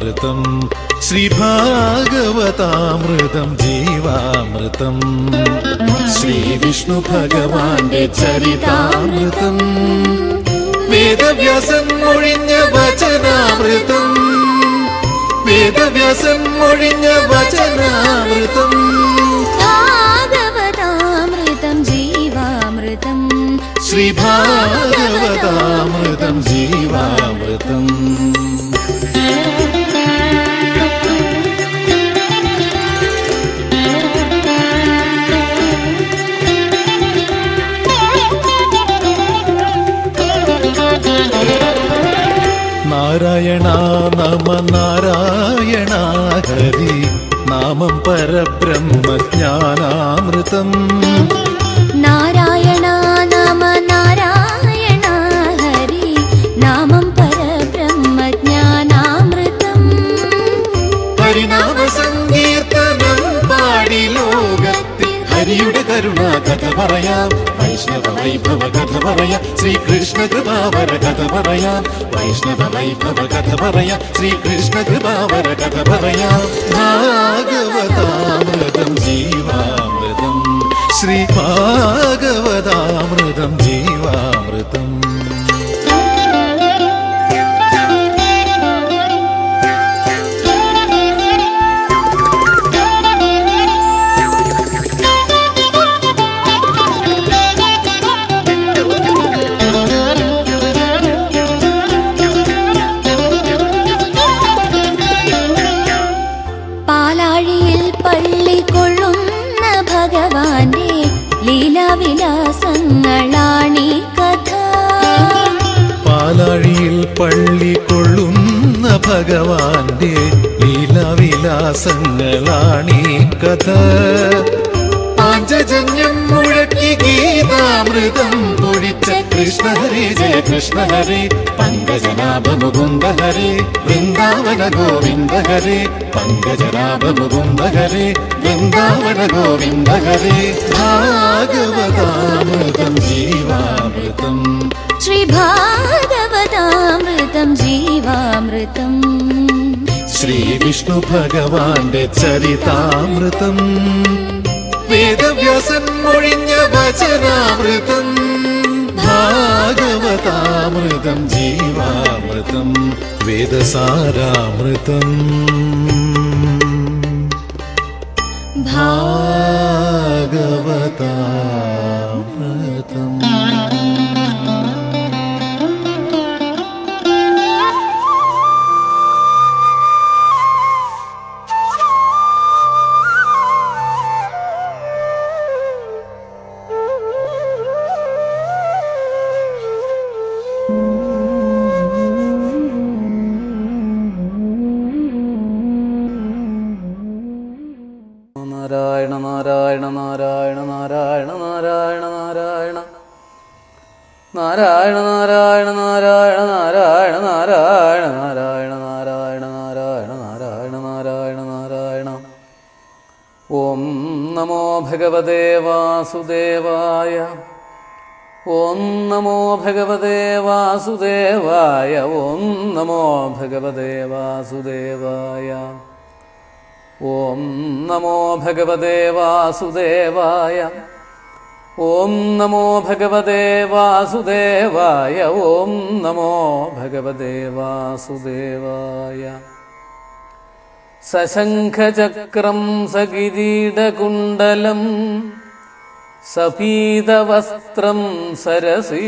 ജീവാമൃതം ശ്രീഭാഗവതാമൃതം ജീവാമൃതം ശ്രീ വിഷ്ണു ഭഗവാന്റെ ചരിതാമൃതം വേദവ്യാസൻ മൊഴിഞ്ഞ വചനാമൃതം വേദവ്യാസൻ മൊഴിഞ്ഞ വചനാമൃതം ഭാഗവതാമൃതം ജീവാമൃതം ശ്രീഭാഗവതാമൃതം ജീവാമൃതം നാരായണ നമ നാരായണ ഹരി നാമം പരബ്രഹ്മജ്ഞാനാമൃതം നാരായണ നമ നാരായണ ഹരി നാമം പരബ്രഹ്മജ്ഞാനാമൃതം ഹരിനാമ സങ്കീർത്തനം പാടി ലോകത്തിൽ ഹരിയുടെ കരുണ കഥ പറയാം വൈഷ്ണവ വൈഭവ കഥ പറയാം ശ്രീകൃഷ്ണ കൃപാവര കഥ പറയാം വൈഷ്ണവ വൈഭവ കഥ പറയാം ശ്രീകൃഷ്ണ കൃപാവര കഥ പറയാം ഭാഗവതാമൃതം ജീവാമൃതം ശ്രീ ഭാഗവതാമൃതം ജീവാമൃതം ഭഗവാന്റെ ലീലാവിലാസങ്ങളാണീ കഥ പാലാഴിയിൽ പള്ളി കൊള്ളുന്ന ഭഗവാന്റെ ലീലാവിലാസങ്ങളാണീ കഥ പാഞ്ചജന്യം മുഴക്കി ഗീതാമൃതം പൊഴിച്ച കൃഷ്ണ ഹരി ജയ കൃഷ്ണ ഹരി പങ്കജനാഭ മുകുന്ദ ഹരി വൃന്ദാവന ഗോവിന്ദ ഹരി പങ്കജനാഭ മുകുന്ദ ഹരി വൃന്ദാവന ഗോവിന്ദ ഹരി ഭാഗവതാമൃതം ജീവാമൃതം ശ്രീ ഭാഗവതാമൃതം ജീവാമൃതം ശ്രീ വിഷ്ണു ഭഗവാന്റെ ചരിതാമൃതം വേദവ്യാസൻ മൊഴിഞ്ഞ വചനാമൃതം ഭാഗവതാമൃതം ജീവാമൃതം വേദസാരാമൃതം ഭാഗവതാമൃതം നാരായണ നാരായണ നാരായണ നാരായണ നാരായണ നാരായണ നാരായണ നാരായണ നാരായണ നാരായണ നാരായണ നാരായണ നാരായണ നാരായണ നാരായണ നാരായണ ഓം നമോ ഭഗവതേ വാസുദേവായ ഓം നമോ ഭഗവതേ വാസുദേവായ ഓം നമോ ഭഗവതേ വാസുദേവായ ഓം നമോ ഭഗവതേ വാസുദേവായ ഓം നമോ ഭഗവതേ വാസുദേവായ ഓം നമോ ഭഗവതേ വാസുദേവായ സശംഖചക്രം സകിരീടകുണ്ടലം സപീതവസ്ത്രം സരസീരുഹേക്ഷണം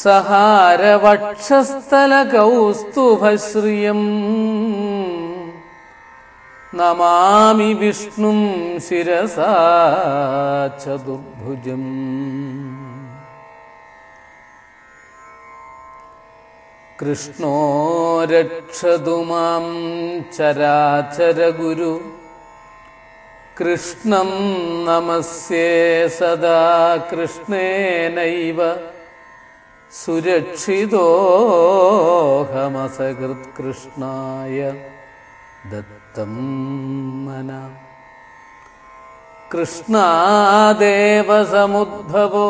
സഹാരവക്ഷസ്ഥലകൗസ്തുഭശ്രിയം നമാമി വിഷ്ണും ശിരസാ ചതുർഭുജം കൃഷ്ണോ രക്ഷതു മാം ചരാചരഗുരു കൃഷ്ണം നമസ്യേ സദാ കൃഷ്ണേനൈവ സുരക്ഷിതോഹമസകൃത്കൃഷ്ണായ ദത്തം മന കൃഷ്ണാദേവ സമുദ്ഭവോ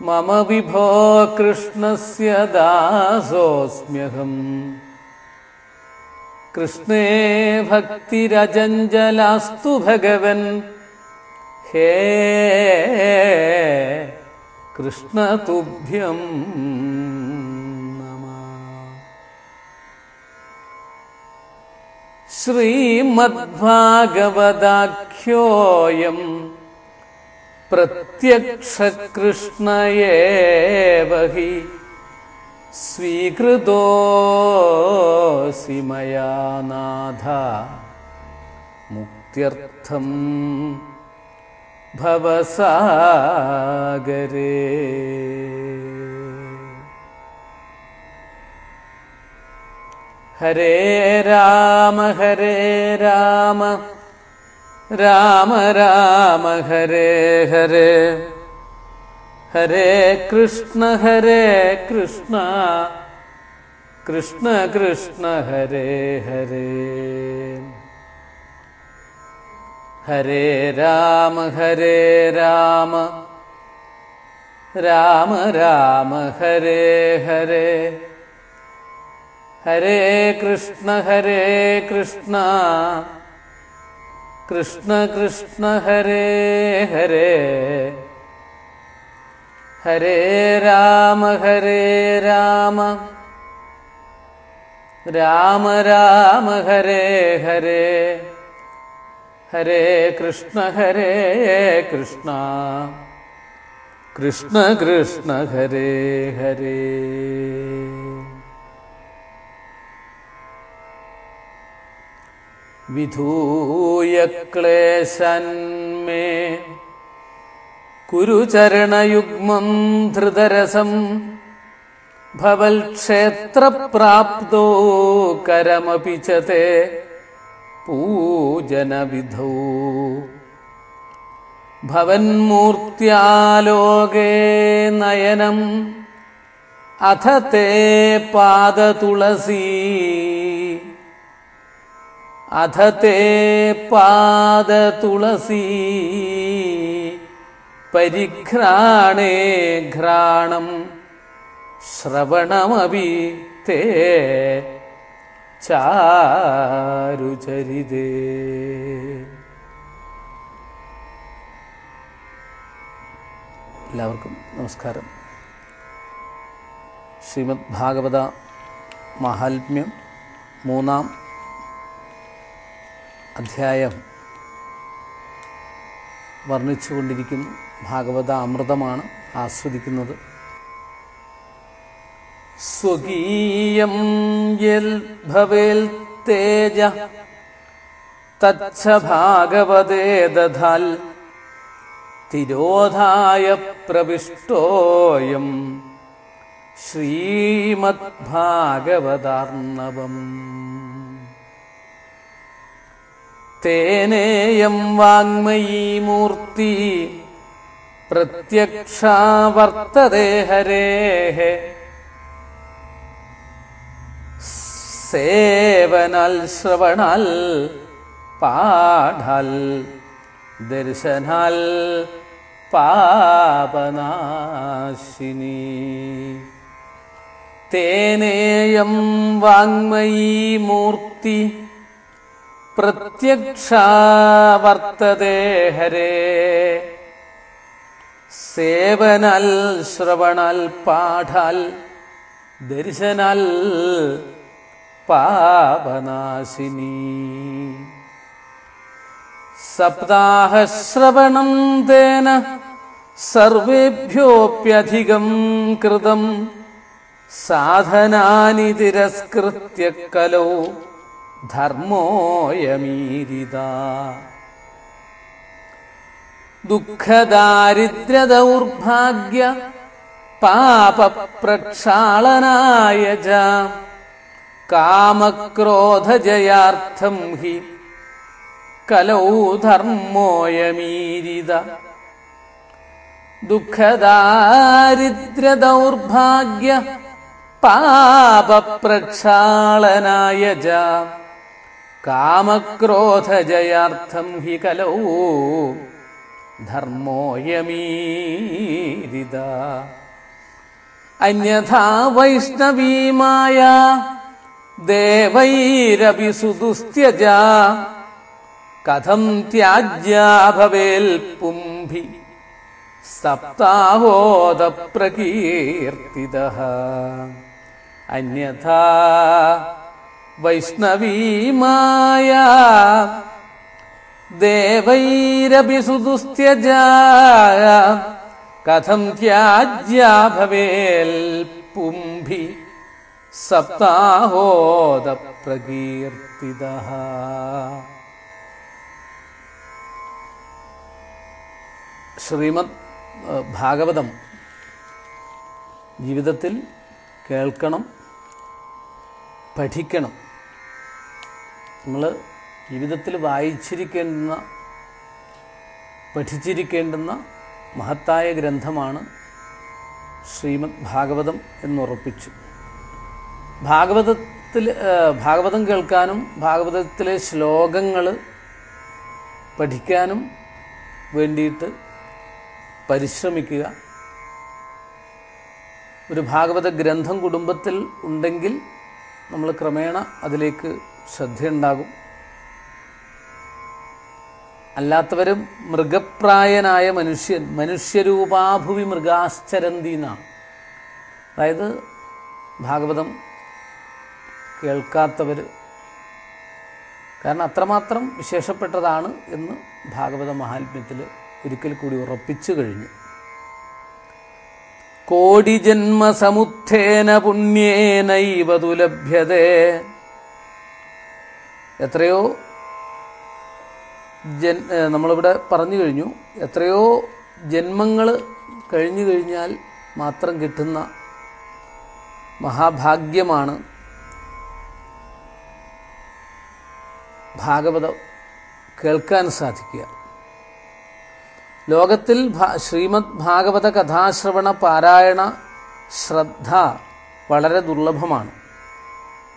മമ വിഭോ കൃഷ്ണസ്യ ദാസോസ്മ്യഹം കൃഷ്ണേ ഭക്തിരജഞ്ജലാസ്തു ഭഗവൻ ഹേ കൃഷ്ണ തുഭ്യം നമഃ. ശ്രീമദ്ഭാഗവതാഖ്യോയം പ്രത്യക്ഷ കൃഷ്ണ ഏവ ഹി സ്വീകൃതോऽസി മയാ നാഥ മുക്ത്യർത്ഥം ഭവസാഗരേ. ഹരേ രാമ ഹരേ രാമ രാമ രാമ ഹരേ ഹരേ ഹരേ കൃഷ്ണ കൃഷ്ണ കൃഷ്ണ ഹരേ ഹരേ. ഹരേ രാമ രാമ രാമ ഹരേ ഹരേ ഹരേ കൃഷ്ണ കൃഷ്ണ കൃഷ്ണ ഹരേ ഹരേ. ഹരേ രാമ രാമ രാമ ഹരേ ഹരേ ഹരേ കൃഷ്ണ കൃഷ്ണ കൃഷ്ണ ഹരേ ഹരേ. വിധൂയ ക്ലേശന്മേ കുരുചരണയുഗ്മം ധൃതരസം ഭവൽക്ഷേത്രപ്രാപ്തോ കരമപി ച തേ പൂജനവിധൗ ഭവന്മൂർത്യാലോകേ നയനം അഥ തേ പാദതുളസീ അഥ തേ പാദതുളസീ പരിഘ്രാണേ ഘ്രാണം ശ്രവണമപി തേ ചാരുചരിതേ. എല്ലാവർക്കും നമസ്കാരം. ശ്രീമദ് ഭാഗവത മാഹാത്മ്യം 3-ാം അധ്യായം വർണ്ണിച്ചുകൊണ്ടിരിക്കുന്നു. ഭാഗവത അമൃതമാണ് ആസ്വദിക്കുന്നത്. സ്വകീയം യൽ ഭവേൽ തേജ തച്ഛ ഭാഗവതേ ദധാൽ തിരോധായ പ്രവിഷ്ടോയം ശ്രീമദ്ഭാഗവതാർണവം. തേനേയം വാങ്മയീ മൂർത്തി പ്രത്യക്ഷാ വർത്തതേ ഹരേഃ സേവനാൽ ശ്രവണാൽ പാഠാൽ ദർശനാൽ പാപനാശിനി. തേനേയം വാങ്മയീ മൂർത്തി പ്രത്യക്ഷാ വർത്തതേ ഹരേഃ സേവനാൽ ശ്രവണാൽ പാഠാൽ ദർശനാൽ പാപനാശിനി. സപ്താഹശ്രവണം തേന സർവേഭ്യോപ്യധികം കൃതം സാധനാനി തിരസ്കൃത്യ കലോ ധർമ്മോയമീരിത. ദുഃഖദാരിദ്ര്യദൗർഭാഗ്യ പാപപ്രക്ഷാളനായ ച കാമക്രോധജയാർത്ഥം ഹി കലൗ ധർമ്മോയമീരിത. ദുഃഖദാരിദ്ര്യദൗർഭാഗ്യ പാപപ്രക്ഷാളനായ ച കാമക്രോധജയാർത്ഥം ഹി കലൗ ധർമ്മോയമീരിത അന്യഥാ വൈഷ്ണവീമായ ദേവൈരപി സുദുസ്ത്യജ കഥം ത്യാജ്യാ ഭവേൽ പുംഭി സപ്താഹോദ പ്രകീർത്തിതഃ അന്യഥാ വൈഷ്ണവീമായ ദേവൈരപി സുദുസ്ത്യജ കഥം ത്യാജ്യാ ഭവേൽ പുംഭി സപ്താഹോദ പ്രകീർത്തിതഃ. ശ്രീമദ് ഭാഗവതം ജീവിതത്തിൽ കേൾക്കണം, പഠിക്കണം. നമ്മൾ ജീവിതത്തിൽ വായിച്ചിരിക്കേണ്ടുന്ന, പഠിച്ചിരിക്കേണ്ടുന്ന മഹത്തായ ഗ്രന്ഥമാണ് ശ്രീമദ് ഭാഗവതം എന്നുറപ്പിച്ചു. ഭാഗവതം കേൾക്കാനും ഭാഗവതത്തിലെ ശ്ലോകങ്ങൾ പഠിക്കാനും വേണ്ടിയിട്ട് പരിശ്രമിക്കുക. ഒരു ഭാഗവത ഗ്രന്ഥം കുടുംബത്തിൽ ഉണ്ടെങ്കിൽ നമ്മൾ ക്രമേണ അതിലേക്ക് ശ്രദ്ധയുണ്ടാകും. അല്ലാത്തവരും മൃഗപ്രായനായ മനുഷ്യരൂപാഭുവി മൃഗാശ്ചരന്തീന, അതായത് ഭാഗവതം കേൾക്കാത്തവർ, കാരണം അത്രമാത്രം വിശേഷപ്പെട്ടതാണ് എന്ന് ഭാഗവത മഹാത്മ്യത്തിൽ ഒരിക്കൽ കൂടി ഉറപ്പിച്ചു കഴിഞ്ഞു. കോടി ജന്മസമുത്ഥേന പുണ്യേനൈവ ദുലഭ്യതേ. എത്രയോ നമ്മളിവിടെ പറഞ്ഞു കഴിഞ്ഞു, എത്രയോ ജന്മങ്ങൾ കഴിഞ്ഞു കഴിഞ്ഞാൽ മാത്രം കിട്ടുന്ന മഹാഭാഗ്യമാണ് ഭാഗവതം കേൾക്കാൻ സാധിക്കുക. ലോകത്തിൽ ശ്രീമദ് ഭാഗവത കഥാശ്രവണ പാരായണ ശ്രദ്ധ വളരെ ദുർലഭമാണ്.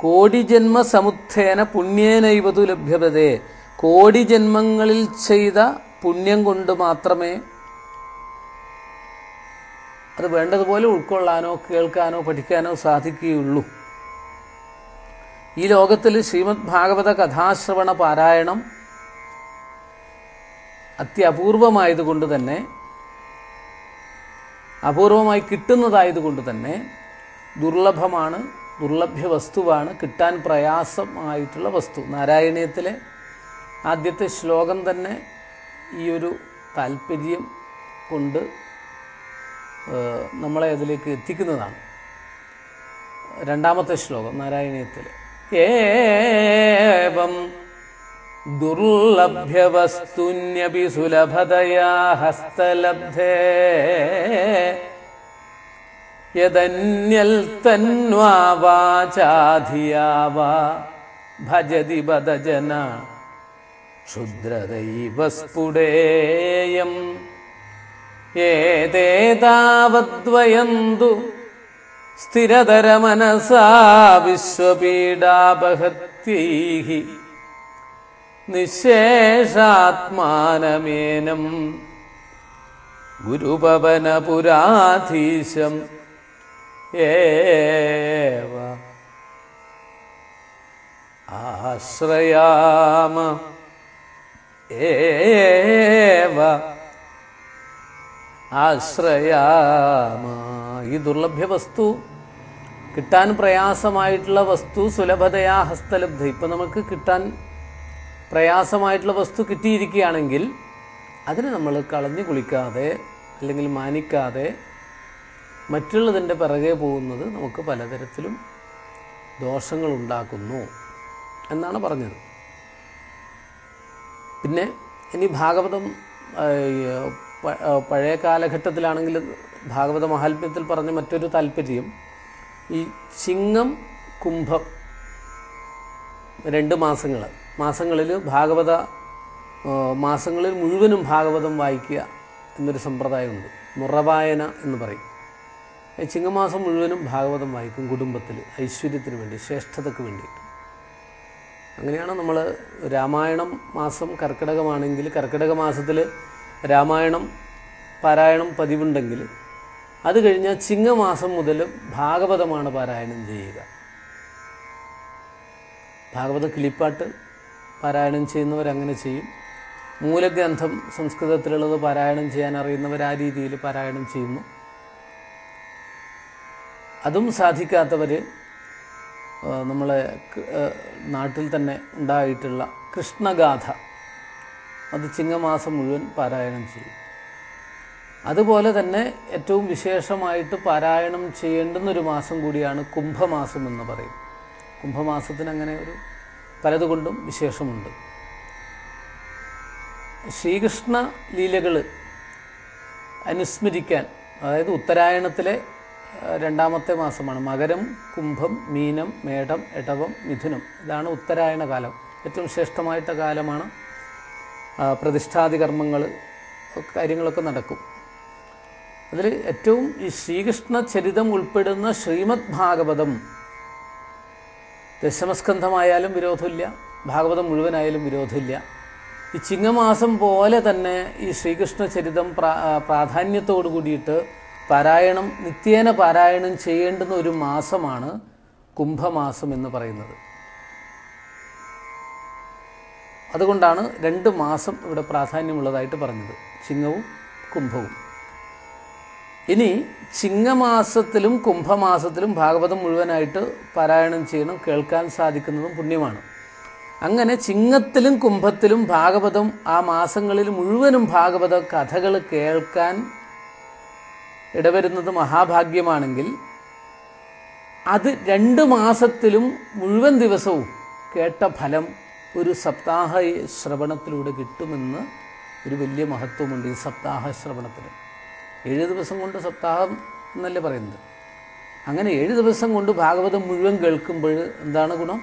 കോടി ജന്മ സമുത്ഥേന പുണ്യേനൈവതു ലഭ്യതേ. കോടി ജന്മങ്ങളിൽ ചെയ്ത പുണ്യം കൊണ്ട് മാത്രമേ അത് വേണ്ടതുപോലെ ഉൾക്കൊള്ളാനോ കേൾക്കാനോ പഠിക്കാനോ സാധിക്കുകയുള്ളൂ. ഈ ലോകത്തിൽ ശ്രീമദ് ഭാഗവത കഥാശ്രവണ പാരായണം അത്യപൂർവമായതുകൊണ്ട് തന്നെ, അപൂർവമായി കിട്ടുന്നതായതുകൊണ്ട് തന്നെ ദുർലഭമാണ്, ദുർലഭ്യ വസ്തുവാണ്, കിട്ടാൻ പ്രയാസമായിട്ടുള്ള വസ്തു. നാരായണീയത്തിലെ ആദ്യത്തെ ശ്ലോകം തന്നെ ഈ ഒരു താല്പര്യം കൊണ്ട് നമ്മളെ അതിലേക്ക് എത്തിക്കുന്നതാണ്. രണ്ടാമത്തെ ശ്ലോകം നാരായണീയത്തിലെ ഏവം ദുർലഭ്യവസ്തുന്യപി സുലഭതയാ ഹസ്തലബ്ധേ യദന്യൽ തന്വാ വാചാധിയാ വാ ഭജതി ബദജന ക്ഷുദ്രദൈവ സ്ഫുടേയം ഏതേതാവദ്വയന്തു സ്ഥിരതരമനസാ വിശ്വപീഡാപഹത്യൈഃ നിശേഷാത്മാനമേനം ഗുരുപവനപുരാധീശം ഏവ ആശ്രയാമ ഏവ ആശ്രയാമ. ഈ ദുർലഭ്യ വസ്തു, കിട്ടാൻ പ്രയാസമായിട്ടുള്ള വസ്തു സുലഭതയാ ഹസ്തലബ്ധ. ഇപ്പം നമുക്ക് കിട്ടാൻ പ്രയാസമായിട്ടുള്ള വസ്തു കിട്ടിയിരിക്കുകയാണെങ്കിൽ അതിനെ നമ്മൾ കളഞ്ഞു കുളിക്കാതെ അല്ലെങ്കിൽ മാനിക്കാതെ മറ്റുള്ളതിൻ്റെ പിറകെ പോകുന്നത് നമുക്ക് പലതരത്തിലും ദോഷങ്ങളുണ്ടാക്കുന്നു എന്നാണ് പറഞ്ഞത്. പിന്നെ ഇനി ഭാഗവതം പഴയ കാലഘട്ടത്തിലാണെങ്കിൽ ഭാഗവത മഹാത്മ്യത്തിൽ പറഞ്ഞ മറ്റൊരു താല്പര്യം, ഈ ചിങ്ങം കുംഭം 2 മാസങ്ങളിൽ ഭാഗവത മാസങ്ങളിൽ മുഴുവനും ഭാഗവതം വായിക്കുക എന്നൊരു സമ്പ്രദായമുണ്ട്. മുറവായന എന്ന് പറയും. ചിങ്ങമാസം മുഴുവനും ഭാഗവതം വായിക്കും കുടുംബത്തിൽ, ഐശ്വര്യത്തിന് വേണ്ടി, ശ്രേഷ്ഠതയ്ക്ക് വേണ്ടിയിട്ട്. അങ്ങനെയാണ് നമ്മൾ രാമായണം മാസം കർക്കിടകമാണെങ്കിൽ കർക്കിടക മാസത്തിൽ രാമായണം പാരായണം പതിവുണ്ടെങ്കിൽ അത് കഴിഞ്ഞാൽ ചിങ്ങമാസം മുതൽ ഭാഗവതമാണ് പാരായണം ചെയ്യുക. ഭാഗവത കിളിപ്പാട്ട് പാരായണം ചെയ്യുന്നവരങ്ങനെ ചെയ്യും. മൂലഗ്രന്ഥം സംസ്കൃതത്തിലുള്ളത് പാരായണം ചെയ്യാൻ അറിയുന്നവർ ആ രീതിയിൽ പാരായണം ചെയ്യുന്നു. അതും സാധിക്കാത്തവർ നമ്മളെ നാട്ടിൽ തന്നെ ഉണ്ടായിട്ടുള്ള കൃഷ്ണഗാഥ അത് ചിങ്ങമാസം മുഴുവൻ പാരായണം ചെയ്യും. അതുപോലെ തന്നെ ഏറ്റവും വിശേഷമായിട്ട് പാരായണം ചെയ്യേണ്ടുന്നൊരു മാസം കൂടിയാണ് കുംഭമാസം എന്ന് പറയും. കുംഭമാസത്തിന് അങ്ങനെ ഒരു പലതുകൊണ്ടും വിശേഷമുണ്ട്. ശ്രീകൃഷ്ണ ലീലകൾ അനുസ്മരിക്കാൻ, അതായത് ഉത്തരായണത്തിലെ രണ്ടാമത്തെ മാസമാണ്. മകരം, കുംഭം, മീനം, മേടം, എടവം, മിഥുനം, ഇതാണ് ഉത്തരായണ കാലം. ഏറ്റവും ശ്രേഷ്ഠമായിട്ട കാലമാണ്. പ്രതിഷ്ഠാദി കർമ്മങ്ങൾ കാര്യങ്ങളൊക്കെ നടക്കും. അതിൽ ഏറ്റവും ഈ ശ്രീകൃഷ്ണ ചരിതം ഉൾപ്പെടുന്ന ശ്രീമദ് ഭാഗവതം ദശമസ്കന്ധമായാലും വിരോധമില്ല, ഭാഗവതം മുഴുവനായാലും വിരോധമില്ല. ഈ ചിങ്ങമാസം പോലെ തന്നെ ഈ ശ്രീകൃഷ്ണ ചരിതം പ്രാധാന്യത്തോടു കൂടിയിട്ട് പാരായണം നിത്യേന പാരായണം ചെയ്യേണ്ടുന്ന ഒരു മാസമാണ് കുംഭമാസം എന്ന് പറയുന്നത്. അതുകൊണ്ടാണ് 2 മാസം ഇവിടെ പ്രാധാന്യമുള്ളതായിട്ട് പറഞ്ഞത്, ചിങ്ങവും കുംഭവും. ഇനി ചിങ്ങമാസത്തിലും കുംഭമാസത്തിലും ഭാഗവതം മുഴുവനായിട്ട് പാരായണം ചെയ്യണം, കേൾക്കാൻ സാധിക്കുന്നതും പുണ്യമാണ്. അങ്ങനെ ചിങ്ങത്തിലും കുംഭത്തിലും ഭാഗവതം, ആ മാസങ്ങളിൽ മുഴുവനും ഭാഗവത കഥകൾ കേൾക്കാൻ ഇടവരുന്നത് മഹാഭാഗ്യമാണെങ്കിൽ അത് 2 മാസത്തിലും മുഴുവൻ ദിവസവും കേട്ട ഫലം ഒരു സപ്താഹ ശ്രവണത്തിലൂടെ കിട്ടുമെന്ന് ഒരു വലിയ മഹത്വമുണ്ട് ഈ സപ്താഹ ശ്രവണത്തിന്. 7 ദിവസം കൊണ്ട് സപ്താഹം എന്നല്ലേ പറയുന്നത്. അങ്ങനെ 7 ദിവസം കൊണ്ട് ഭാഗവതം മുഴുവൻ കേൾക്കുമ്പോൾ എന്താണ് ഗുണം?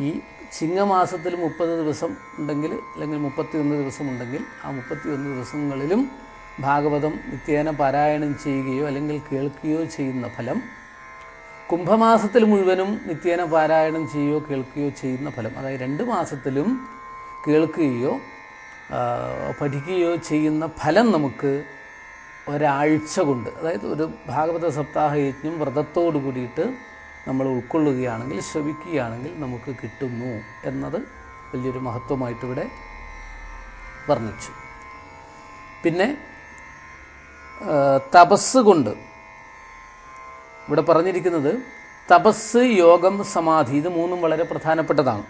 ഈ ചിങ്ങമാസത്തിൽ 30 ദിവസം ഉണ്ടെങ്കിൽ, അല്ലെങ്കിൽ 31 ദിവസം ഉണ്ടെങ്കിൽ, ആ 31 ദിവസങ്ങളിലും ഭാഗവതം നിത്യേന പാരായണം ചെയ്യുകയോ അല്ലെങ്കിൽ കേൾക്കുകയോ ചെയ്യുന്ന ഫലം, കുംഭമാസത്തിൽ മുഴുവനും നിത്യേന പാരായണം ചെയ്യുകയോ കേൾക്കുകയോ ചെയ്യുന്ന ഫലം, അതായത് 2 മാസത്തിലും കേൾക്കുകയോ പഠിക്കുകയോ ചെയ്യുന്ന ഫലം നമുക്ക് ഒരാഴ്ച കൊണ്ട്, അതായത് ഒരു ഭാഗവത സപ്താഹ യജ്ഞം വ്രതത്തോടു കൂടിയിട്ട് നമ്മൾ ഉൾക്കൊള്ളുകയാണെങ്കിൽ, ശ്രവിക്കുകയാണെങ്കിൽ നമുക്ക് കിട്ടുന്നു എന്നത് വലിയൊരു മഹത്വമായിട്ടിവിടെ വർണ്ണിച്ചു. പിന്നെ തപസ് കൊണ്ട് ഇവിടെ പറഞ്ഞിരിക്കുന്നത് തപസ്, യോഗം, സമാധി, ഇത് 3ഉം വളരെ പ്രധാനപ്പെട്ടതാണ്.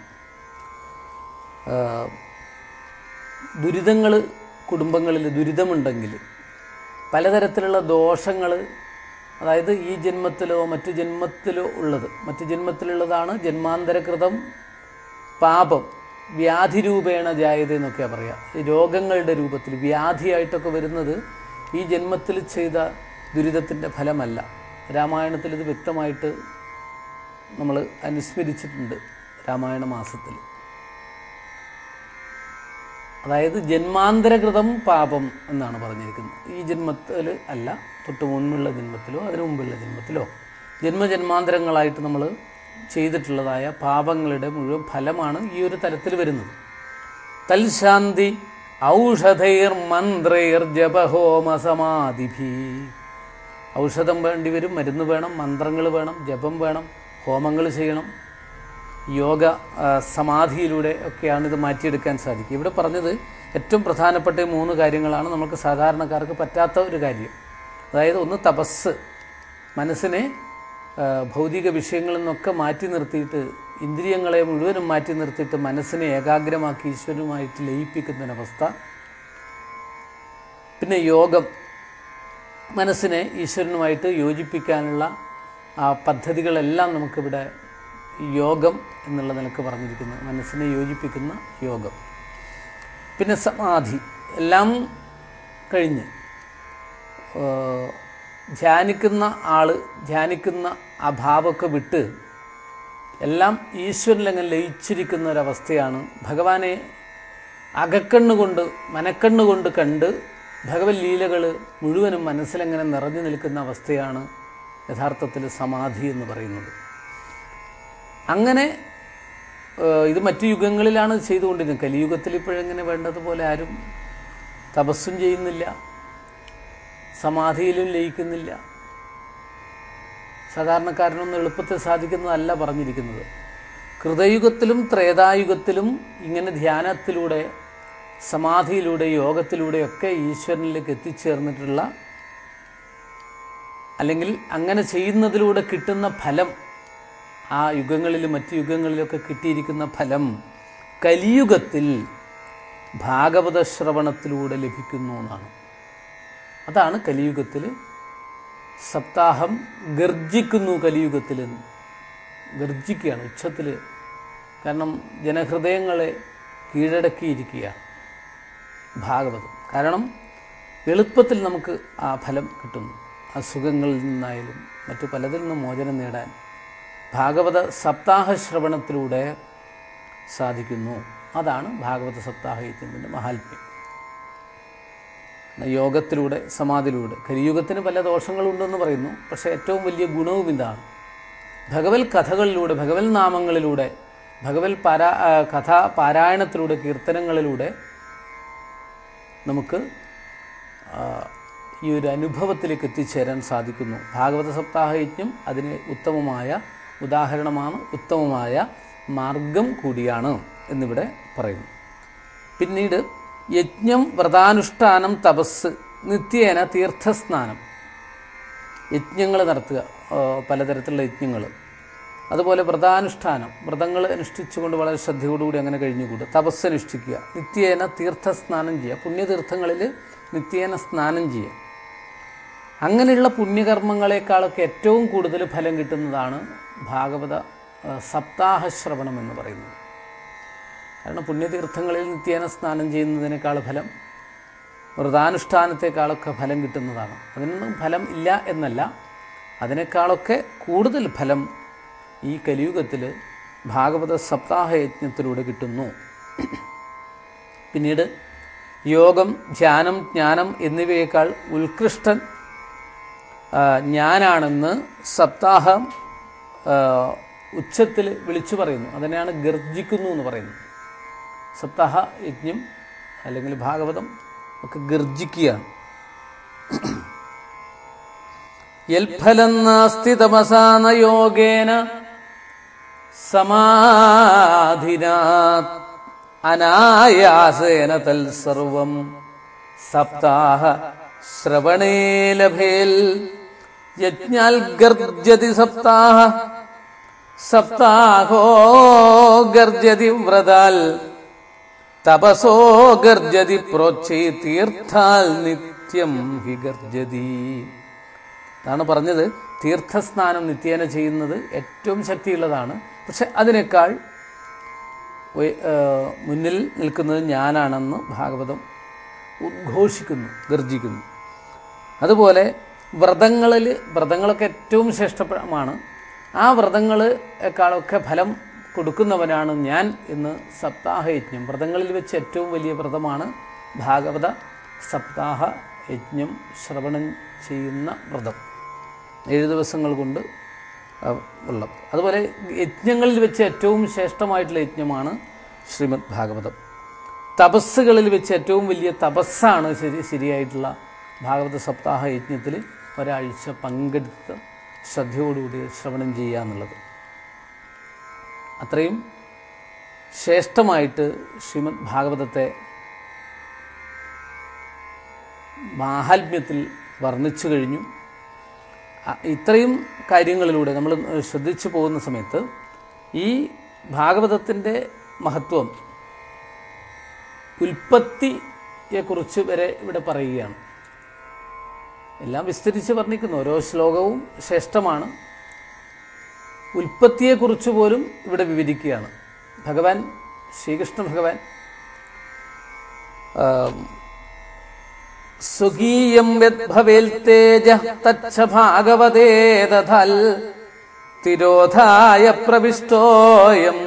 ദുരിതങ്ങൾ, കുടുംബങ്ങളിൽ ദുരിതമുണ്ടെങ്കിൽ, പലതരത്തിലുള്ള ദോഷങ്ങൾ, അതായത് ഈ ജന്മത്തിലോ മറ്റു ജന്മത്തിലോ ഉള്ളത്, മറ്റു ജന്മത്തിലുള്ളതാണ് ജന്മാന്തരകൃതം പാപം, വ്യാധിരൂപേണ ജായത എന്നൊക്കെയാണ് പറയുക. രോഗങ്ങളുടെ രൂപത്തിൽ വ്യാധിയായിട്ടൊക്കെ വരുന്നത് ഈ ജന്മത്തിൽ ചെയ്ത ദുരിതത്തിൻ്റെ ഫലമല്ല. രാമായണത്തിൽ ഇത് വ്യക്തമായിട്ട് നമ്മൾ അനുസ്മരിച്ചിട്ടുണ്ട്. രാമായണ മാസത്തിൽ, അതായത് ജന്മാന്തരകൃതം പാപം എന്നാണ് പറഞ്ഞിരിക്കുന്നത്. ഈ ജന്മത്തിൽ അല്ല, തൊട്ട് മുൻപുള്ള ജന്മത്തിലോ അതിനു മുമ്പുള്ള ജന്മത്തിലോ ജന്മജന്മാന്തരങ്ങളായിട്ട് നമ്മൾ ചെയ്തിട്ടുള്ളതായ പാപങ്ങളുടെ മുഴുവൻ ഫലമാണ് ഈ ഒരു തലത്തിൽ വരുന്നത്. തൽശാന്തി ഔഷധൈർ മന്ത്രൈർ ജപഹോമ സമാധിഭി. ഔഷധം വേണ്ടി വരും, മരുന്ന് വേണം, മന്ത്രങ്ങൾ വേണം, ജപം വേണം, ഹോമങ്ങൾ ചെയ്യണം. യോഗ സമാധിയിലൂടെ ഒക്കെയാണ് ഇത് മാറ്റിയെടുക്കാൻ സാധിക്കുക. ഇവിടെ പറഞ്ഞത് ഏറ്റവും പ്രധാനപ്പെട്ട 3 കാര്യങ്ങളാണ് നമുക്ക് സാധാരണക്കാർക്ക് പറ്റാത്ത ഒരു കാര്യം. അതായത് ഒന്ന് തപസ്, മനസ്സിനെ ഭൗതിക വിഷയങ്ങളിൽ നിന്നൊക്കെ മാറ്റി നിർത്തിയിട്ട്, ഇന്ദ്രിയങ്ങളെ മുഴുവനും മാറ്റി നിർത്തിയിട്ട് മനസ്സിനെ ഏകാഗ്രമാക്കി ഈശ്വരനുമായിട്ട് ലയിപ്പിക്കുന്നൊരവസ്ഥ. പിന്നെ യോഗം, മനസ്സിനെ ഈശ്വരനുമായിട്ട് യോജിപ്പിക്കാനുള്ള ആ പദ്ധതികളെല്ലാം നമുക്കിവിടെ യോഗം എന്നുള്ള നിലക്ക് പറഞ്ഞിരിക്കുന്നു, മനസ്സിനെ യോജിപ്പിക്കുന്ന യോഗം. പിന്നെ സമാധി, എല്ലാം കഴിഞ്ഞ് ധ്യാനിക്കുന്ന ആൾ ധ്യാനിക്കുന്ന ആ ഭാവമൊക്കെ വിട്ട് എല്ലാം ഈശ്വരനിലങ്ങനെ ലയിച്ചിരിക്കുന്ന ഒരവസ്ഥയാണ്. ഭഗവാനെ അകക്കണ്ണുകൊണ്ട്, മനക്കണ്ണുകൊണ്ട് കണ്ട് ഭഗവത് ലീലകൾ മുഴുവനും മനസ്സിലെങ്ങനെ നിറഞ്ഞു നിൽക്കുന്ന അവസ്ഥയാണ് യഥാർത്ഥത്തിൽ സമാധി എന്ന് പറയുന്നത്. അങ്ങനെ ഇത് മറ്റു യുഗങ്ങളിലാണ് ചെയ്തുകൊണ്ടിരുന്നത്. കലിയുഗത്തിൽ ഇപ്പോഴെങ്ങനെ വേണ്ടതുപോലെ ആരും തപസ്സും ചെയ്യുന്നില്ല, സമാധിയിലും ലയിക്കുന്നില്ല. സാധാരണക്കാരനൊന്നും എളുപ്പത്തിൽ സാധിക്കുന്നതല്ല പറഞ്ഞിരിക്കുന്നത്. കൃതയുഗത്തിലും ത്രേതായുഗത്തിലും ഇങ്ങനെ ധ്യാനത്തിലൂടെ, സമാധിയിലൂടെ, യോഗത്തിലൂടെയൊക്കെ ഈശ്വരനിലേക്ക് എത്തിച്ചേർന്നിട്ടുള്ള, അല്ലെങ്കിൽ അങ്ങനെ ചെയ്യുന്നതിലൂടെ കിട്ടുന്ന ഫലം, ആ യുഗങ്ങളിലും മറ്റു യുഗങ്ങളിലൊക്കെ കിട്ടിയിരിക്കുന്ന ഫലം കലിയുഗത്തിൽ ഭാഗവത ശ്രവണത്തിലൂടെ ലഭിക്കുന്നു എന്നാണ്. അതാണ് കലിയുഗത്തിൽ സപ്താഹം ഗർജിക്കുന്നു. കലിയുഗത്തിൽ ഗർജിക്കുകയാണ് ഉച്ചത്തിൽ. കാരണം ജനഹൃദയങ്ങളെ കീഴടക്കിയിരിക്കുകയാണ് ഭാഗവതം. കാരണം എളുപ്പത്തിൽ നമുക്ക് ആ ഫലം കിട്ടുന്നു. അസുഖങ്ങളിൽ നിന്നായാലും മറ്റു പലതിൽ നിന്നും മോചനം നേടാൻ ഭാഗവത സപ്താഹ ശ്രവണത്തിലൂടെ സാധിക്കുന്നു. അതാണ് ഭാഗവത സപ്താഹ യജ്ഞത്തിൻ്റെ മഹാത്മ്യം. യോഗത്തിലൂടെ, സമാധിയിലൂടെ. കലിയുഗത്തിന് പല ദോഷങ്ങളുണ്ടെന്ന് പറയുന്നു. പക്ഷേ ഏറ്റവും വലിയ ഗുണവും ഇതാണ്. ഭഗവത് കഥകളിലൂടെ, ഭഗവത് നാമങ്ങളിലൂടെ, ഭഗവത് കഥാ പാരായണത്തിലൂടെ, കീർത്തനങ്ങളിലൂടെ നമുക്ക് ഈ ഒരു അനുഭവത്തിലേക്ക് എത്തിച്ചേരാൻ സാധിക്കുന്നു. ഭാഗവത സപ്താഹ യജ്ഞം അതിന് ഉത്തമമായ ഉദാഹരണമാണ്, ഉത്തമമായ മാർഗം കൂടിയാണ് എന്നിവിടെ പറയുന്നു. പിന്നീട് യജ്ഞം, വ്രതാനുഷ്ഠാനം, തപസ്, നിത്യേന തീർത്ഥസ്നാനം. യജ്ഞങ്ങൾ നടത്തുക, പലതരത്തിലുള്ള യജ്ഞങ്ങൾ. അതുപോലെ വ്രതാനുഷ്ഠാനം, വ്രതങ്ങൾ അനുഷ്ഠിച്ചുകൊണ്ട് വളരെ ശ്രദ്ധയോടുകൂടി അങ്ങനെ കഴിഞ്ഞുകൂടുക. തപസ് അനുഷ്ഠിക്കുക. നിത്യേന തീർത്ഥസ്നാനം ചെയ്യുക, പുണ്യതീർത്ഥങ്ങളിൽ നിത്യേന സ്നാനം ചെയ്യുക. അങ്ങനെയുള്ള പുണ്യകർമ്മങ്ങളെക്കാളൊക്കെ ഏറ്റവും കൂടുതൽ ഫലം കിട്ടുന്നതാണ് ഭാഗവത സപ്താഹ ശ്രവണം എന്ന് പറയുന്നത്. കാരണം പുണ്യതീർത്ഥങ്ങളിൽ നിത്യേന സ്നാനം ചെയ്യുന്നതിനേക്കാൾ ഫലം വ്രതാനുഷ്ഠാനത്തെക്കാളൊക്കെ ഫലം കിട്ടുന്നതാണ്. അതിനൊന്നും ഫലം ഇല്ല എന്നല്ല, അതിനേക്കാളൊക്കെ കൂടുതൽ ഫലം ഈ കലിയുഗത്തിൽ ഭാഗവത സപ്താഹ യജ്ഞത്തിലൂടെ കിട്ടുന്നു. പിന്നീട് യോഗം, ധ്യാനം, ജ്ഞാനം എന്നിവയേക്കാൾ ഉത്കൃഷ്ടൻ ഞാനാണെന്ന് സപ്താഹം ഉച്ചത്തിൽ വിളിച്ചു പറയുന്നു. അതിനെയാണ് ഗർജിക്കുന്നു എന്ന് പറയുന്നത്. സപ്താഹ യജ്ഞം അല്ലെങ്കിൽ ഭാഗവതം ഒക്കെ ഗർജിക്കുകയാണ്. യൽഫലം നാസ്തി തപസാന യോഗേന സമാധിനാ അനായാസേന തൽ സർവം സപ്താഹ ശ്രവണേ ലഭേൽ. യജ്ഞാൽ ഗർജതി സപ്താഹ സപ്താഹോ ഗർജതി വ്രതാൽ തപസോ ഗർജതി പ്രോച്ഛൈ തീർത്ഥാൽ നിത്യം ഹി ഗർജതി. അതാണ് പറഞ്ഞത്. തീർത്ഥസ്നാനം നിത്യേന ചെയ്യുന്നത് ഏറ്റവും ശക്തിയുള്ളതാണ്. പക്ഷെ അതിനേക്കാൾ മുന്നിൽ നിൽക്കുന്നത് ഞാനാണെന്ന് ഭാഗവതം ഉദ്ഘോഷിക്കുന്നു, ഗർജിക്കുന്നു. അതുപോലെ വ്രതങ്ങളൊക്കെ ഏറ്റവും ശ്രേഷ്ഠമാണ്. ആ വ്രതങ്ങളെക്കാളൊക്കെ ഫലം കൊടുക്കുന്നവനാണ് ഞാൻ എന്ന് സപ്താഹ യജ്ഞം. വ്രതങ്ങളിൽ വെച്ച് ഏറ്റവും വലിയ വ്രതമാണ് ഭാഗവത സപ്താഹ യജ്ഞം, ശ്രവണം ചെയ്യുന്ന വ്രതം, 7 ദിവസങ്ങൾ കൊണ്ട് ഉള്ള. അതുപോലെ യജ്ഞങ്ങളിൽ വെച്ച് ഏറ്റവും ശ്രേഷ്ഠമായിട്ടുള്ള യജ്ഞമാണ് ശ്രീമദ് ഭാഗവതം. തപസ്സുകളിൽ വെച്ച് ഏറ്റവും വലിയ തപസ്സാണ് ശരിയായിട്ടുള്ള ഭാഗവത സപ്താഹ യജ്ഞത്തിൽ ഒരാഴ്ച പങ്കെടുത്ത് ശ്രദ്ധയോടുകൂടി ശ്രവണം ചെയ്യുക എന്നുള്ളത്. അത്രയും ശ്രേഷ്ഠമായിട്ട് ശ്രീമദ് ഭാഗവതത്തെ മാഹാത്മ്യത്തിൽ വർണ്ണിച്ചു കഴിഞ്ഞു. ഇത്രയും കാര്യങ്ങളിലൂടെ നമ്മൾ ശ്രദ്ധിച്ചു പോകുന്ന സമയത്ത് ഈ ഭാഗവതത്തിൻ്റെ മഹത്വം, ഉൽപ്പത്തിയെക്കുറിച്ച് വരെ ഇവിടെ പറയുകയാണ്. എല്ലാം വിസ്തരിച്ച് വർണ്ണിക്കുന്നു. ഓരോ ശ്ലോകവും ശ്രേഷ്ഠമാണ്. ഉൽപ്പത്തിയെക്കുറിച്ച് പോലും ഇവിടെ വിവരിക്കുകയാണ്. ഭഗവാൻ ശ്രീകൃഷ്ണ ഭഗവാൻ സ്വകീയം യദ്ഭവേൽ തേജഃ തച്ഛ ഭാഗവതേ ദധാൽ തിരോധായ പ്രവിഷ്ടോയം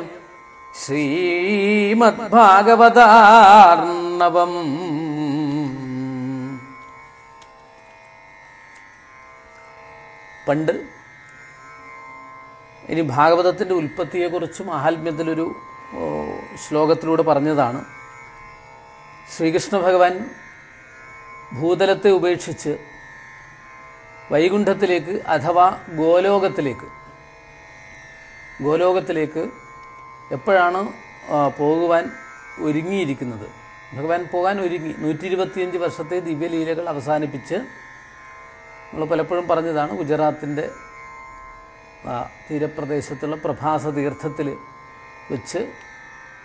ശ്രീമദ്ഭാഗവതാർണവം. പണ്ട് ഇനി ഭാഗവതത്തിൻ്റെ ഉൽപ്പത്തിയെക്കുറിച്ചും മഹാത്മ്യത്തിലൊരു ശ്ലോകത്തിലൂടെ പറഞ്ഞതാണ്. ശ്രീകൃഷ്ണ ഭഗവാൻ ഭൂതലത്തെ ഉപേക്ഷിച്ച് വൈകുണ്ഠത്തിലേക്ക് അഥവാ ഗോലോകത്തിലേക്ക് എപ്പോഴാണ് പോകുവാൻ ഒരുങ്ങിയിരിക്കുന്നത്? ഭഗവാൻ പോകാൻ ഒരുങ്ങി 125 വർഷത്തെ ദിവ്യലീലകൾ അവസാനിപ്പിച്ച്, നമ്മൾ പലപ്പോഴും പറഞ്ഞതാണ്, ഗുജറാത്തിൻ്റെ തീരപ്രദേശത്തുള്ള പ്രഭാസ തീർത്ഥത്തിൽ വെച്ച്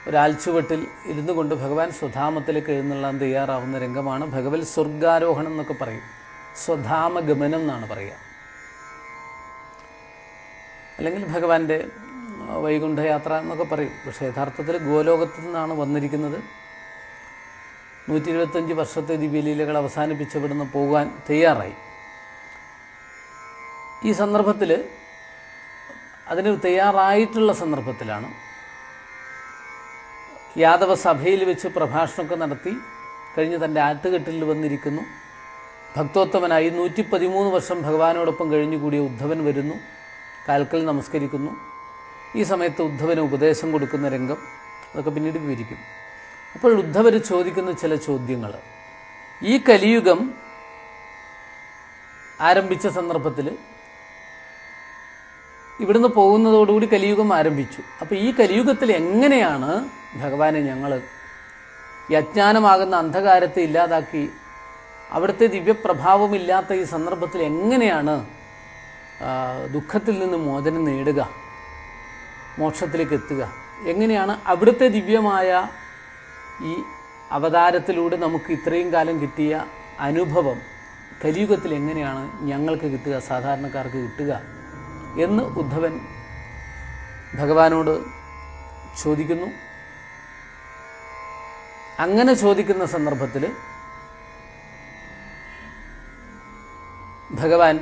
ഒരാൽച്ചുവട്ടിൽ ഇരുന്നു കൊണ്ട് ഭഗവാൻ സ്വധാമത്തിലേക്ക് എഴുന്നള്ളാൻ തയ്യാറാവുന്ന രംഗമാണ് ഭഗവത് സ്വർഗാരോഹണം എന്നൊക്കെ പറയും. സ്വധാമഗമനം എന്നാണ് പറയുക. അല്ലെങ്കിൽ ഭഗവാന്റെ വൈകുണ്ഠയാത്ര എന്നൊക്കെ പറയും. പക്ഷേ യഥാർത്ഥത്തിൽ ഗോലോകത്തിൽ നിന്നാണ് വന്നിരിക്കുന്നത്. 125 വർഷത്തെ ദിവ്യലീലകൾ അവസാനിപ്പിച്ച് ഇവിടുന്ന് പോകാൻ തയ്യാറായി. ഈ സന്ദർഭത്തിൽ, അതിന് തയ്യാറായിട്ടുള്ള സന്ദർഭത്തിലാണ് യാദവ സഭയിൽ വെച്ച് പ്രഭാഷണമൊക്കെ നടത്തി കഴിഞ്ഞ് തൻ്റെ ആട്ടുകെട്ടിൽ വന്നിരിക്കുന്നു. ഭക്തോത്തമനായി 113 വർഷം ഭഗവാനോടൊപ്പം കഴിഞ്ഞുകൂടിയ ഉദ്ധവൻ വരുന്നു, കാൽക്കൽ നമസ്കരിക്കുന്നു. ഈ സമയത്ത് ഉദ്ധവന് ഉപദേശം കൊടുക്കുന്ന രംഗം, അതൊക്കെ പിന്നീട് വിവരിക്കും. അപ്പോൾ ഉദ്ധവർ ചോദിക്കുന്ന ചില ചോദ്യങ്ങൾ, ഈ കലിയുഗം ആരംഭിച്ച സന്ദർഭത്തിൽ ഇവിടുന്ന് പോകുന്നതോടുകൂടി കലിയുഗം ആരംഭിച്ചു. അപ്പോൾ ഈ കലിയുഗത്തിൽ എങ്ങനെയാണ് ഭഗവാനെ ഞങ്ങൾ ഈ അജ്ഞാനമാകുന്ന അന്ധകാരത്തെ ഇല്ലാതാക്കി അവിടുത്തെ ദിവ്യപ്രഭാവമില്ലാത്ത ഈ സന്ദർഭത്തിൽ എങ്ങനെയാണ് ദുഃഖത്തിൽ നിന്ന് മോചനം നേടുക, മോക്ഷത്തിലേക്ക് എത്തുക? എങ്ങനെയാണ് അവിടുത്തെ ദിവ്യമായ ഈ അവതാരത്തിലൂടെ നമുക്ക് ഇത്രയും കാലം കിട്ടിയ അനുഭവം കലിയുഗത്തിൽ എങ്ങനെയാണ് ഞങ്ങൾക്ക് കിട്ടുക, സാധാരണക്കാർക്ക് കിട്ടുക എന്ന് ഉദ്ധവൻ ഭഗവാനോട് ചോദിക്കുന്നു. അങ്ങനെ ചോദിക്കുന്ന സന്ദർഭത്തിൽ ഭഗവാൻ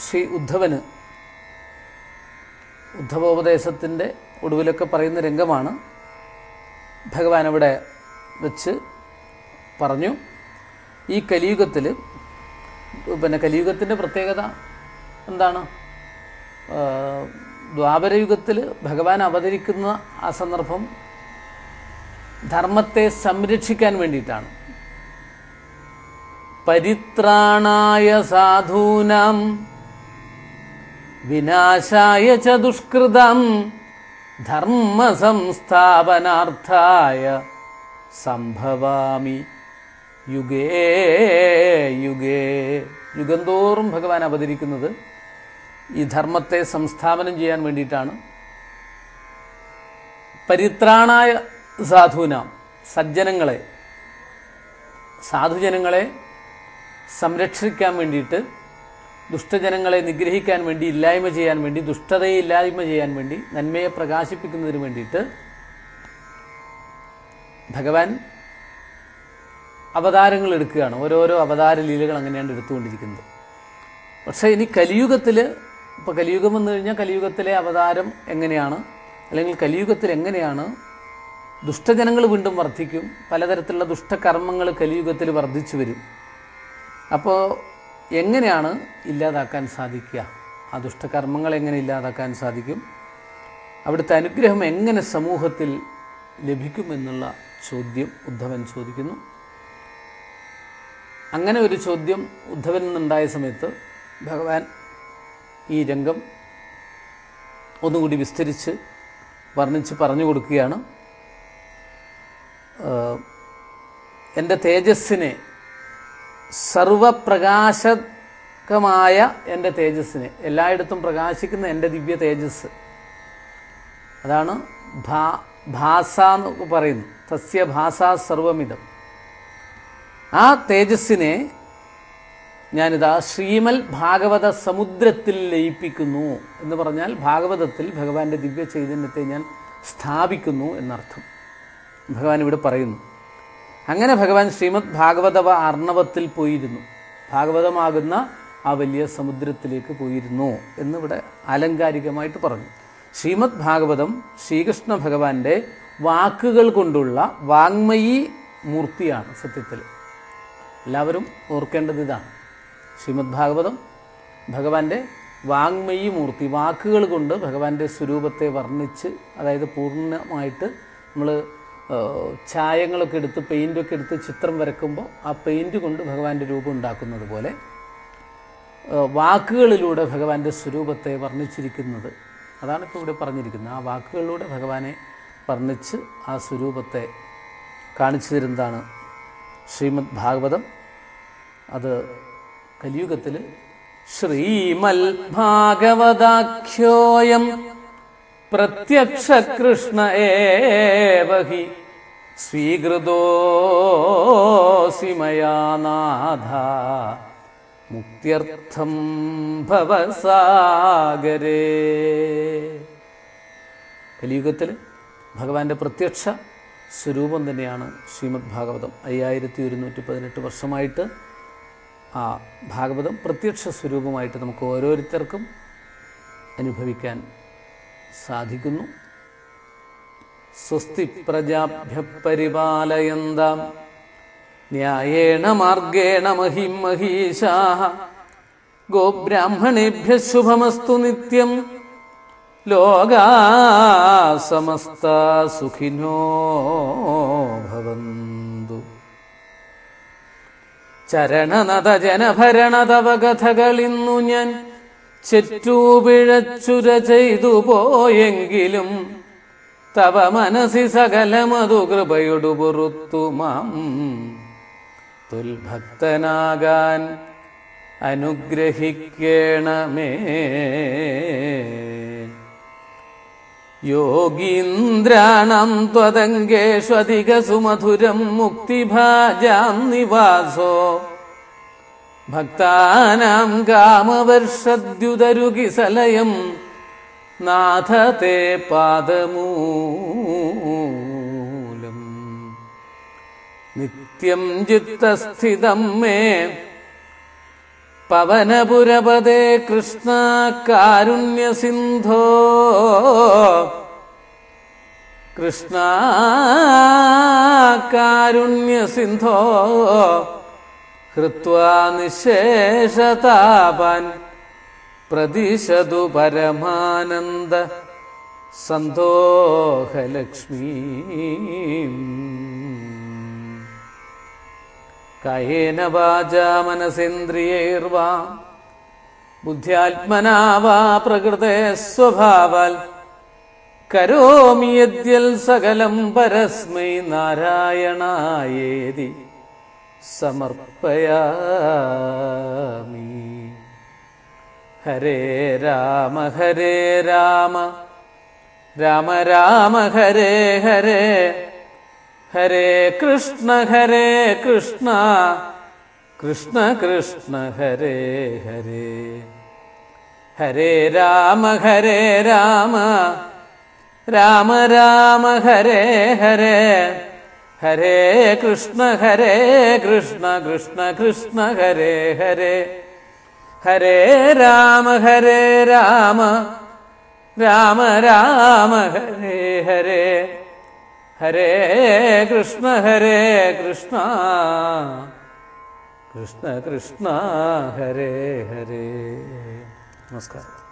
ശ്രീ ഉദ്ധവന് ഉദ്ധവോപദേശത്തിൻ്റെ ഒടുവിലൊക്കെ പറയുന്ന രംഗമാണ്. ഭഗവാൻ അവിടെ വെച്ച് പറഞ്ഞു, ഈ കലിയുഗത്തിൽ, കലിയുഗത്തിൻ്റെ പ്രത്യേകത എന്താണ്? ദ്വാപരയുഗത്തിൽ ഭഗവാൻ അവതരിക്കുന്ന ആ സന്ദർഭം ധർമ്മത്തെ സംരക്ഷിക്കാൻ വേണ്ടിയിട്ടാണ്. പരിത്രാണായ സാധൂനാം വിനാശായ ച ദുഷ്കൃതം ധർമ്മ സംസ്ഥാപനാർത്ഥായ സംഭവാമി യുഗേ യുഗേ. യുഗന്തോറും ഭഗവാൻ അവതരിക്കുന്നത് ഈ ധർമ്മത്തെ സംസ്ഥാപനം ചെയ്യാൻ വേണ്ടിയിട്ടാണ്. പരിത്രാണായ സാധൂനാം, സജ്ജനങ്ങളെ, സാധുജനങ്ങളെ സംരക്ഷിക്കാൻ വേണ്ടിയിട്ട്, ദുഷ്ടജനങ്ങളെ നിഗ്രഹിക്കാൻ വേണ്ടി, ഇല്ലായ്മ ചെയ്യാൻ വേണ്ടി, ദുഷ്ടതയെ ഇല്ലായ്മ ചെയ്യാൻ വേണ്ടി, നന്മയെ പ്രകാശിപ്പിക്കുന്നതിന് വേണ്ടിയിട്ട് ഭഗവാൻ അവതാരങ്ങൾ എടുക്കുകയാണ്. ഓരോരോ അവതാര ലീലകൾ അങ്ങനെയാണ് എടുത്തുകൊണ്ടിരിക്കുന്നത്. പക്ഷേ ഇനി കലിയുഗത്തിൽ, ഇപ്പോൾ കലിയുഗം വന്നു കഴിഞ്ഞാൽ കലിയുഗത്തിലെ അവതാരം എങ്ങനെയാണ്, അല്ലെങ്കിൽ കലിയുഗത്തിൽ എങ്ങനെയാണ് ദുഷ്ടജനങ്ങൾ വീണ്ടും വർദ്ധിക്കും, പലതരത്തിലുള്ള ദുഷ്ടകർമ്മങ്ങൾ കലിയുഗത്തിൽ വർദ്ധിച്ചു വരും. അപ്പോൾ എങ്ങനെയാണ് ഇല്ലാതാക്കാൻ സാധിക്കുക? ആ ദുഷ്ടകർമ്മങ്ങൾ എങ്ങനെ ഇല്ലാതാക്കാൻ സാധിക്കും? അവിടുത്തെ അനുഗ്രഹം എങ്ങനെ സമൂഹത്തിൽ ലഭിക്കുമെന്നുള്ള ചോദ്യം ഉദ്ധവൻ ചോദിക്കുന്നു. അങ്ങനെ ഒരു ചോദ്യം ഉദ്ധവനിൽ നിന്നുണ്ടായ സമയത്ത് ഭഗവാൻ ഈ രംഗം ഒന്നുകൂടി വിസ്തരിച്ച് വർണ്ണിച്ച് പറഞ്ഞു കൊടുക്കുകയാണ്. എൻ്റെ തേജസ്സിനെ, സർവപ്രകാശകമായ എൻ്റെ തേജസ്സിനെ, എല്ലായിടത്തും പ്രകാശിക്കുന്ന എൻ്റെ ദിവ്യ തേജസ്, അതാണ് ഭാസ എന്ന് പറയുന്നു. തസ്യ ഭാസ സർവമിതം. ആ തേജസ്സിനെ ഞാനിതാ ശ്രീമൽ ഭാഗവത സമുദ്രത്തിൽ ലയിപ്പിക്കുന്നു എന്ന് പറഞ്ഞാൽ ഭാഗവതത്തിൽ ഭഗവാന്റെ ദിവ്യ ചൈതന്യത്തെ ഞാൻ സ്ഥാപിക്കുന്നു എന്നർത്ഥം ഭഗവാൻ ഇവിടെ പറയുന്നു. അങ്ങനെ ഭഗവാൻ ശ്രീമദ് ഭാഗവതവ അർണവത്തിൽ പോയിരുന്നു, ഭാഗവതമാകുന്ന ആ വലിയ സമുദ്രത്തിലേക്ക് പോയിരുന്നു എന്നിവിടെ ആലങ്കാരികമായിട്ട് പറഞ്ഞു. ശ്രീമദ് ഭാഗവതം ശ്രീകൃഷ്ണ ഭഗവാന്റെ വാക്കുകൾ കൊണ്ടുള്ള വാങ്മയി മൂർത്തിയാണ്. സത്യത്തിൽ എല്ലാവരും ഓർക്കേണ്ടത് ഇതാണ്. ശ്രീമദ് ഭാഗവതം ഭഗവാന്റെ വാങ്മയി മൂർത്തി, വാക്കുകൾ കൊണ്ട് ഭഗവാന്റെ സ്വരൂപത്തെ വർണ്ണിച്ച്, അതായത് പൂർണ്ണമായിട്ട് നമ്മൾ ചായങ്ങളൊക്കെ എടുത്ത് പെയിൻ്റൊക്കെ എടുത്ത് ചിത്രം വരക്കുമ്പോൾ ആ പെയിൻറ്റ് കൊണ്ട് ഭഗവാന്റെ രൂപം ഉണ്ടാക്കുന്നത് പോലെ വാക്കുകളിലൂടെ ഭഗവാന്റെ സ്വരൂപത്തെ വർണ്ണിച്ചിരിക്കുന്നത്. അതാണ് ഇപ്പോൾ ഇവിടെ പറഞ്ഞിരിക്കുന്നത്. ആ വാക്കുകളിലൂടെ ഭഗവാനെ വർണ്ണിച്ച് ആ സ്വരൂപത്തെ കാണിച്ചു തരുന്നതാണ് ശ്രീമദ് ഭാഗവതം. അത് കലിയുഗത്തിൽ ശ്രീമൽ ഭാഗവതാഖ്യോയം പ്രത്യക്ഷ കൃഷ്ണ ഏവ ഹി സ്വീകൃതോസി മയാ നാഥ മുക്ത്യർത്ഥം ഭവസാഗരേ. കലിയുഗത്തിൽ ഭഗവാന്റെ പ്രത്യക്ഷ സ്വരൂപം തന്നെയാണ് ശ്രീമദ് ഭാഗവതം. 5118 വർഷമായിട്ട് ആ ഭാഗവതം പ്രത്യക്ഷ സ്വരൂപമായിട്ട് നമുക്ക് ഓരോരുത്തർക്കും അനുഭവിക്കാൻ സാധിക്കുന്നു. സ്വസ്തി പ്രജാഭ്യ പരിപാലയന്താം ന്യായേണ മാർഗേണ മഹിം മഹീശാഃ ഗോബ്രാഹ്മണേഭ്യഃ ശുഭമസ്തു നിത്യം ലോകാ സമസ്താ സുഖിനോ ഭവന്തു. ചരണനത ജനഭരണ തവ കഥകളിന്നു ഞാൻ ചെറ്റൂപിഴച്ചുര ചെയ്തു പോയെങ്കിലും തവ മനസി സകലമതു കൃപയൊടു പൊറുത്തു മാം തുൽഭക്തനാകാൻ അനുഗ്രഹിക്കണമേ. യോഗീന്ദ്രാണം ത്വദംഗേഷു അധിക സുമധുരം മുക്തിഭാജാം നിവാസോ ഭക്താനാം കാമവർഷദ്യുതരുകിസലയം നാഥ തേ പാദമൂലം. നിത്യം ചിത്തസ്ഥിതം മേ പവനപുരപദേ കൃഷ്ണ കാരുണ്യസിന്ധോ. കൃഷ്ണ കാരുണ്യസിന്ധോ ഹൃത്വാ നിശേഷതാപാൻ പ്രതിശതു പരമാനന്ദ സന്തോഹലക്ഷ്മീ. കായേന വാചാ മനസേന്ദ്രിയൈർവാ ബുദ്ധ്യാത്മനാ വാ പ്രകൃതേ സ്വഭാവാൽ കരോമി യദ്യൽ സകലം പരസ്മൈ നാരായണായേതി സമർപ്പയാമി. ഹരേ രാമ ഹരേ രാമ രാമ രാമ ഹരേ ഹരേ ഹരേ കൃഷ്ണ കൃഷ്ണ കൃഷ്ണ ഹരേ ഹരേ. ഹരേ രാമ രാമ രാമ ഹരേ ഹരേ ഹരേ കൃഷ്ണ കൃഷ്ണ കൃഷ്ണ ഹരേ ഹരേ. ഹരേ രാമ രാമ രാമ ഹരേ ഹരേ ഹരേ കൃഷ്ണ കൃഷ്ണ കൃഷ്ണ ഹരേ ഹരേ. നമസ്കാരം.